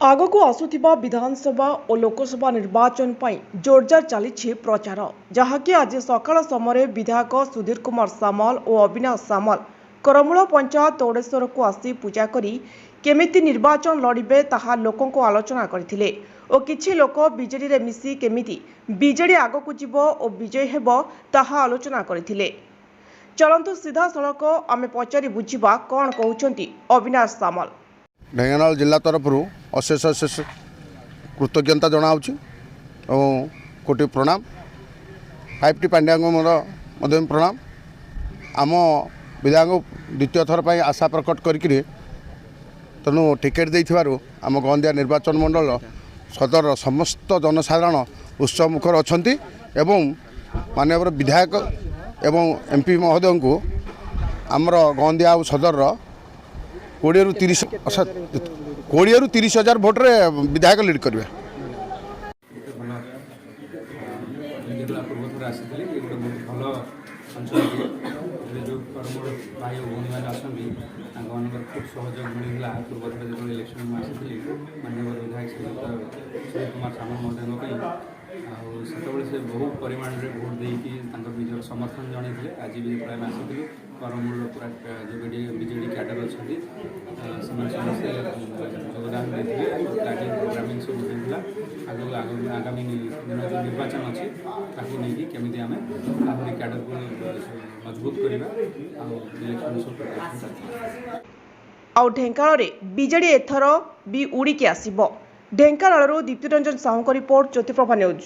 आगक आसुथिबा विधानसभा और लोकसभा निर्वाचन पर जोरदार चली प्रचार जहाँकि आज सकाळ समय विधायक सुधीर कुमार सामल और अविनाश सामल करमूल पंचायत तोड़ेश्वर को आसी पूजा करी केमिति निर्वाचन लड़िबे ताहा लोकों को आलोचना करथिले और किछि लोक बीजेडी रे मिसी केमिति बीजेडी आगक जीव और विजय हेबो ताहा आलोचना करथिले। चलंतु सीधा सड़क आमे पचारि बुझिबा कोन कहउछंती अविनाश सामल। ढेंकानाल जिला तरफ अशेष अशेष कृतज्ञता जनावि और कोटि प्रणाम 5T पांड्या मोर प्रणाम। आम विधायक द्वितीय थर पर आशा प्रकट करी तेणु टिकेट देथिबारु आम गंदिया निर्वाचन मंडल सदर समस्त जनसाधारण उत्सव मुखर अछंती एवं माननीय विधायक एवं MP महोदय को आमर गंदिया सदर 20 ରୁ 30 हजार भोट रे विधायक लीड करेंगे। जो करमूल भाई और भौणी मैंने आसती खूब सहयोग मिलता पूर्व जो इलेक्शन में आसी माननीय विधायक सुधीर कुमार सामल महोदय से से बहु परिमाण में भोट देकर निजर समर्थन जनइले। आज भी जो आसी करमूल पूरा जो बीजेडी कैडर अच्छा समस्ते योगदान देते आज प्रोग्रामिंग सब होता आगामी दिन जो निर्वाचन अच्छी नहीं केमी आम आहरी कैडर को मजबूत करवा इलेक्शन सब आउ ढेंकानाल रे बीजेडी एथर भी उड़िकी आसिबो। Dhenkanal Dipti Ranjan Sahu report Jyotiprabha news.